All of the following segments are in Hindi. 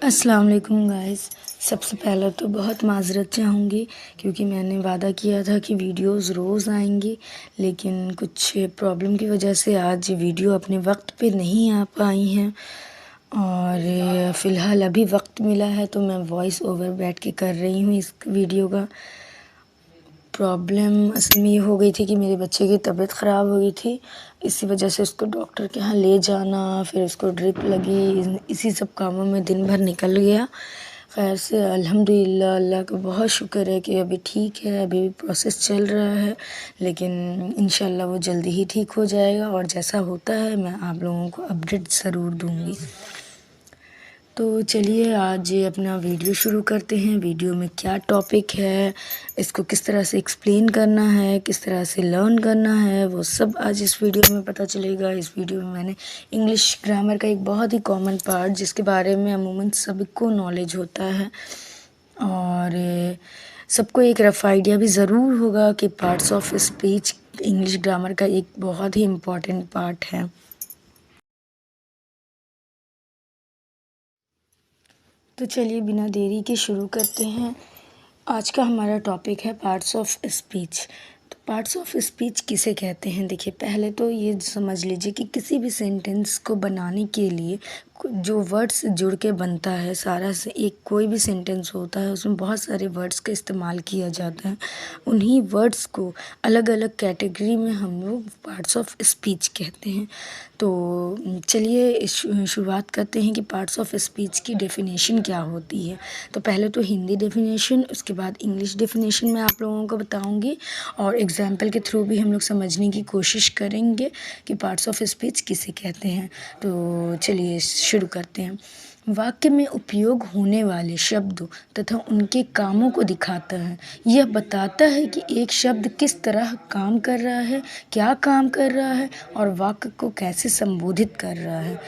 अस्सलाम वालेकुम गाइस। सबसे पहले तो बहुत माज़रत चाहूँगी क्योंकि मैंने वादा किया था कि वीडियोस रोज़ आएंगी, लेकिन कुछ प्रॉब्लम की वजह से आज वीडियो अपने वक्त पे नहीं आ पाई हैं। और फ़िलहाल अभी वक्त मिला है तो मैं वॉइस ओवर बैठ के कर रही हूँ इस वीडियो का। प्रॉब्लम असल में ये हो गई थी कि मेरे बच्चे की तबीयत ख़राब हो गई थी, इसी वजह से उसको डॉक्टर के यहाँ ले जाना, फिर उसको ड्रिप लगी, इसी सब कामों में दिन भर निकल गया। खैर से अल्हम्दुलिल्लाह, अल्लाह का बहुत शुक्र है कि अभी ठीक है, अभी भी प्रोसेस चल रहा है, लेकिन इंशाल्लाह वो जल्दी ही ठीक हो जाएगा और जैसा होता है मैं आप लोगों को अपडेट ज़रूर दूँगी। तो चलिए आज अपना वीडियो शुरू करते हैं। वीडियो में क्या टॉपिक है, इसको किस तरह से एक्सप्लेन करना है, किस तरह से लर्न करना है, वो सब आज इस वीडियो में पता चलेगा। इस वीडियो में मैंने इंग्लिश ग्रामर का एक बहुत ही कॉमन पार्ट जिसके बारे में अमूमन सबको नॉलेज होता है और सबको एक रफ़ आइडिया भी ज़रूर होगा कि parts of speech English grammar का एक बहुत ही इम्पॉर्टेंट पार्ट है। तो चलिए बिना देरी के शुरू करते हैं। आज का हमारा टॉपिक है पार्ट्स ऑफ स्पीच। तो पार्ट्स ऑफ स्पीच किसे कहते हैं? देखिए, पहले तो ये समझ लीजिए कि किसी भी सेंटेंस को बनाने के लिए जो वर्ड्स जुड़ के बनता है, सारा से एक कोई भी सेंटेंस होता है उसमें बहुत सारे वर्ड्स का इस्तेमाल किया जाता है। उन्हीं वर्ड्स को अलग अलग कैटेगरी में हम लोग पार्ट्स ऑफ स्पीच कहते हैं। तो चलिए शुरुआत करते हैं कि पार्ट्स ऑफ स्पीच की डेफिनेशन क्या होती है। तो पहले तो हिंदी डेफिनेशन, उसके बाद इंग्लिश डेफिनेशन मैं आप लोगों को बताऊंगी और एग्जाम्पल के थ्रू भी हम लोग समझने की कोशिश करेंगे कि पार्ट्स ऑफ स्पीच किसे कहते हैं। तो चलिए शुरू करते हैं। वाक्य में उपयोग होने वाले शब्दों तथा उनके कामों को दिखाता है। यह बताता है कि एक शब्द किस तरह काम कर रहा है, क्या काम कर रहा है और वाक्य को कैसे संबोधित कर रहा है।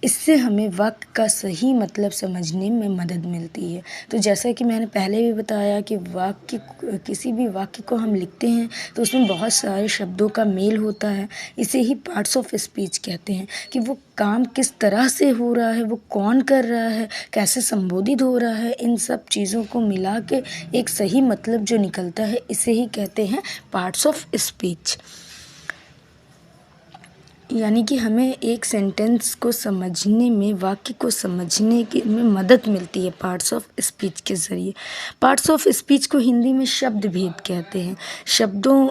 इससे हमें वाक्य का सही मतलब समझने में मदद मिलती है। तो जैसा कि मैंने पहले भी बताया कि किसी भी वाक्य को हम लिखते हैं तो उसमें बहुत सारे शब्दों का मेल होता है। इसे ही पार्ट्स ऑफ स्पीच कहते हैं कि वो काम किस तरह से हो रहा है, वो कौन कर रहा है, कैसे संबोधित हो रहा है, इन सब चीज़ों को मिला के एक सही मतलब जो निकलता है, इसे ही कहते हैं पार्ट्स ऑफ स्पीच। यानी कि हमें एक सेंटेंस को समझने में, वाक्य को समझने की में मदद मिलती है पार्ट्स ऑफ स्पीच के ज़रिए। पार्ट्स ऑफ स्पीच को हिंदी में शब्द भेद कहते हैं। शब्दों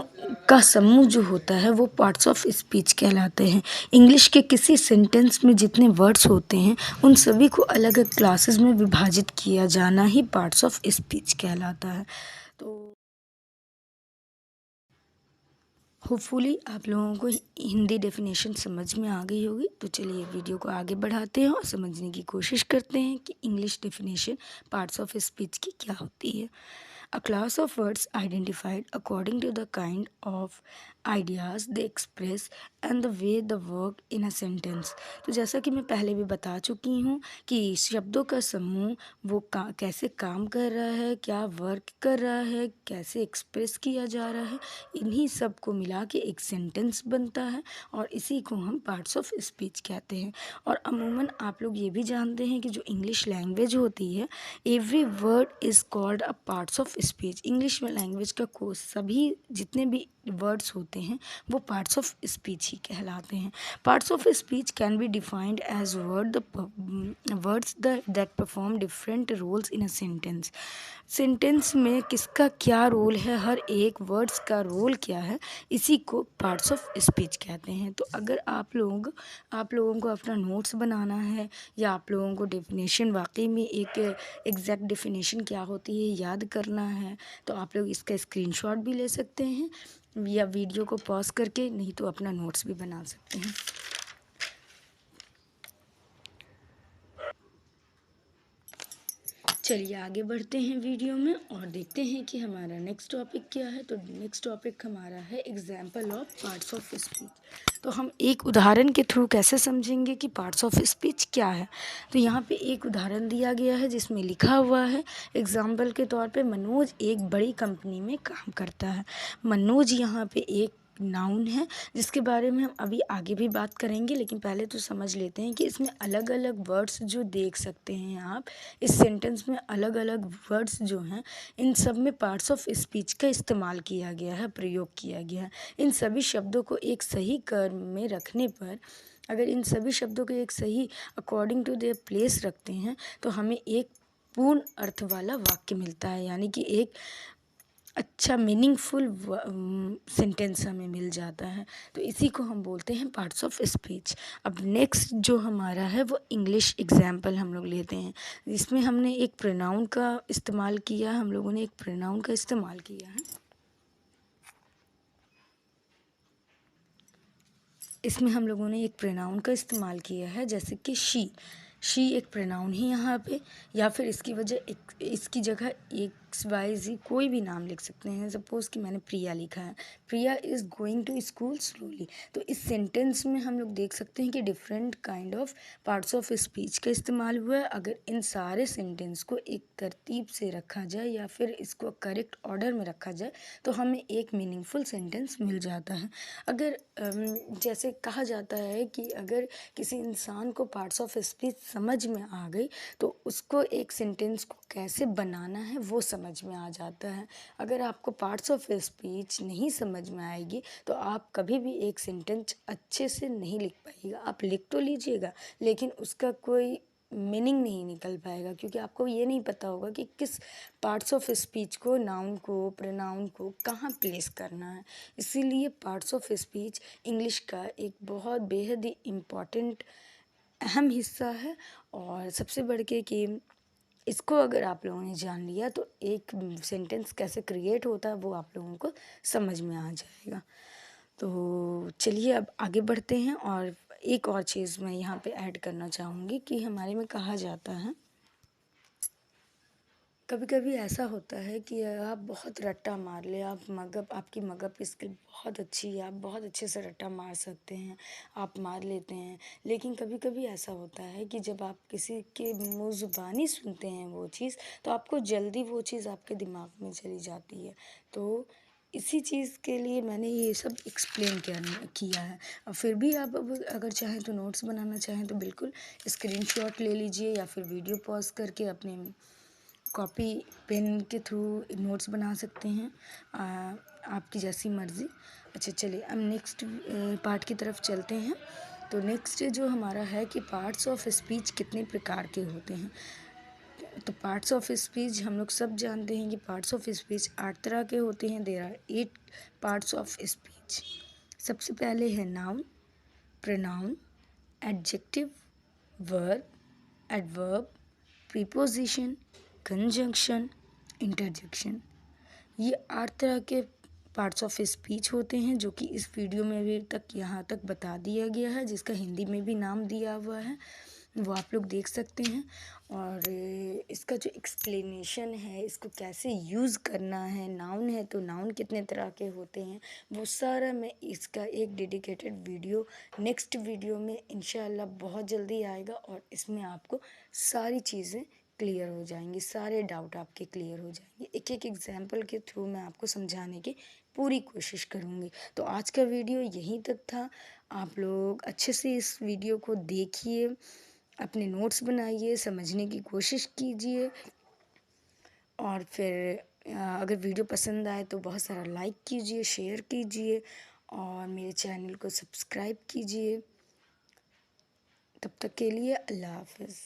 का समूह जो होता है वो पार्ट्स ऑफ स्पीच कहलाते हैं। इंग्लिश के किसी सेंटेंस में जितने वर्ड्स होते हैं उन सभी को अलग अलग क्लासेस में विभाजित किया जाना ही पार्ट्स ऑफ स्पीच कहलाता है। तो होपफुली आप लोगों को हिंदी डेफिनेशन समझ में आ गई होगी। तो चलिए वीडियो को आगे बढ़ाते हैं और समझने की कोशिश करते हैं कि English definition parts of speech की क्या होती है। A class of words identified according to the kind of ideas they express and the way they work in a sentence। तो जैसा कि मैं पहले भी बता चुकी हूँ कि शब्दों का समूह वो कैसे काम कर रहा है, क्या वर्क कर रहा है, कैसे एक्सप्रेस किया जा रहा है, इन्हीं सब को मिला के एक सेंटेंस बनता है और इसी को हम पार्ट्स ऑफ स्पीच कहते हैं। और अमूमन आप लोग ये भी जानते हैं कि जो इंग्लिश लैंग्वेज होती है, every word is called a parts of speech. English में लैंग्वेज का कोर्स सभी जितने भी वर्ड्स होते हैं वो पार्ट्स ऑफ स्पीच ही कहलाते हैं। Parts of speech can be defined as words that perform different roles in a sentence. Sentence में किसका क्या रोल है, हर एक वर्ड्स का रोल क्या है, इसी को पार्ट्स ऑफ स्पीच कहते हैं। तो अगर आप लोगों को अपना नोट्स बनाना है या आप लोगों को डेफिनेशन वाकई में एक एग्जैक्ट डेफिनेशन क्या होती है याद करना है, तो आप लोग इसका स्क्रीनशॉट भी ले सकते हैं या वीडियो को पॉज करके, नहीं तो अपना नोट्स भी बना सकते हैं। चलिए आगे बढ़ते हैं वीडियो में और देखते हैं कि हमारा नेक्स्ट टॉपिक क्या है। तो नेक्स्ट टॉपिक हमारा है example of parts of speech. तो हम एक उदाहरण के थ्रू कैसे समझेंगे कि पार्ट्स ऑफ स्पीच क्या है। तो यहाँ पे एक उदाहरण दिया गया है जिसमें लिखा हुआ है, एग्जाम्पल के तौर पे मनोज एक बड़ी कंपनी में काम करता है। मनोज यहाँ पे एक नाउन है जिसके बारे में हम अभी आगे भी बात करेंगे, लेकिन पहले तो समझ लेते हैं कि इसमें अलग अलग वर्ड्स जो देख सकते हैं आप इस सेंटेंस में, अलग अलग वर्ड्स जो हैं इन सब में पार्ट्स ऑफ स्पीच का इस्तेमाल किया गया है, प्रयोग किया गया है। इन सभी शब्दों को एक सही क्रम में रखने पर, अगर इन सभी शब्दों को एक सही अकॉर्डिंग टू देयर प्लेस रखते हैं तो हमें एक पूर्ण अर्थ वाला वाक्य मिलता है, यानी कि एक अच्छा मीनिंगफुल सेंटेंस हमें मिल जाता है। तो इसी को हम बोलते हैं पार्ट्स ऑफ स्पीच। अब नेक्स्ट जो हमारा है वो इंग्लिश एग्जाम्पल हम लोग लेते हैं। इसमें हमने एक प्रोनाउन का इस्तेमाल किया, हम लोगों ने एक प्रोनाउन का इस्तेमाल किया है। इसमें हम लोगों ने एक प्रोनाउन का इस्तेमाल किया है, जैसे कि शी एक प्रोनाउन ही यहाँ पे, या फिर इसकी जगह एक्स वाई जी कोई भी नाम लिख सकते हैं। सपोज़ कि मैंने प्रिया लिखा है, Priya is going to school slowly. तो इस सेंटेंस में हम लोग देख सकते हैं कि different kind of parts of speech का इस्तेमाल हुआ है। अगर इन सारे सेंटेंस को एक तरतीब से रखा जाए या फिर इसको करेक्ट ऑर्डर में रखा जाए तो हमें एक मीनिंगफुल सेंटेंस मिल जाता है। अगर जैसे कहा जाता है कि अगर किसी इंसान को पार्ट्स ऑफ स्पीच समझ में आ गई तो उसको एक सेंटेंस को कैसे बनाना है वो समझ में आ जाता है। अगर आपको पार्ट्स ऑफ स्पीच नहीं समझ में आएगी तो आप कभी भी एक सेंटेंस अच्छे से नहीं लिख पाइएगा। आप लिख तो लीजिएगा लेकिन उसका कोई मीनिंग नहीं निकल पाएगा, क्योंकि आपको ये नहीं पता होगा कि किस पार्ट्स ऑफ स्पीच को, नाउन को, प्रोनाउन को कहाँ प्लेस करना है। इसीलिए पार्ट्स ऑफ स्पीच इंग्लिश का एक बहुत बेहद ही इम्पॉर्टेंट अहम हिस्सा है। और सबसे बढ़ के कि इसको अगर आप लोगों ने जान लिया तो एक सेंटेंस कैसे क्रिएट होता है वो आप लोगों को समझ में आ जाएगा। तो चलिए अब आगे बढ़ते हैं। और एक और चीज़ मैं यहाँ पे ऐड करना चाहूँगी कि हमारे में कहा जाता है, कभी कभी ऐसा होता है कि आप बहुत रट्टा मार ले, आपकी मगअप स्किल बहुत अच्छी है, आप बहुत अच्छे से रट्टा मार सकते हैं, आप मार लेते हैं। लेकिन कभी कभी ऐसा होता है कि जब आप किसी के मुँह ज़ुबानी सुनते हैं वो चीज़, तो आपको जल्दी वो चीज़ आपके दिमाग में चली जाती है। तो इसी चीज़ के लिए मैंने ये सब एक्सप्लेन किया है। और फिर भी आप अब अगर चाहें तो नोट्स बनाना चाहें तो बिल्कुल स्क्रीनशॉट ले लीजिए या फिर वीडियो पॉज करके अपने कॉपी पेन के थ्रू नोट्स बना सकते हैं, आपकी जैसी मर्ज़ी। अच्छा चलिए अब नेक्स्ट पार्ट की तरफ चलते हैं। तो नेक्स्ट जो हमारा है कि पार्ट्स ऑफ स्पीच कितने प्रकार के होते हैं। तो पार्ट्स ऑफ स्पीच हम लोग सब जानते हैं कि पार्ट्स ऑफ स्पीच 8 तरह के होते हैं। There are 8 parts of speech. सबसे पहले है noun, pronoun, adjective, verb, adverb, preposition, conjunction, interjection. ये 8 तरह के पार्ट्स ऑफ स्पीच होते हैं जो कि इस वीडियो में अभी तक यहाँ तक बता दिया गया है, जिसका हिंदी में भी नाम दिया हुआ है, वो आप लोग देख सकते हैं। और इसका जो एक्सप्लेनेशन है, इसको कैसे यूज़ करना है, नाउन है तो नाउन कितने तरह के होते हैं, वो सारा मैं इसका एक डेडिकेटेड वीडियो नेक्स्ट वीडियो में इंशाल्लाह बहुत जल्दी आएगा। और इसमें आपको सारी चीज़ें क्लियर हो जाएंगी, सारे डाउट आपके क्लियर हो जाएंगे। एक एक एग्जाम्पल के थ्रू मैं आपको समझाने की पूरी कोशिश करूँगी। तो आज का वीडियो यहीं तक था। आप लोग अच्छे से इस वीडियो को देखिए, अपने नोट्स बनाइए, समझने की कोशिश कीजिए। और फिर अगर वीडियो पसंद आए तो बहुत सारा लाइक कीजिए, शेयर कीजिए और मेरे चैनल को सब्सक्राइब कीजिए। तब तक के लिए अल्लाह हाफ़िज़।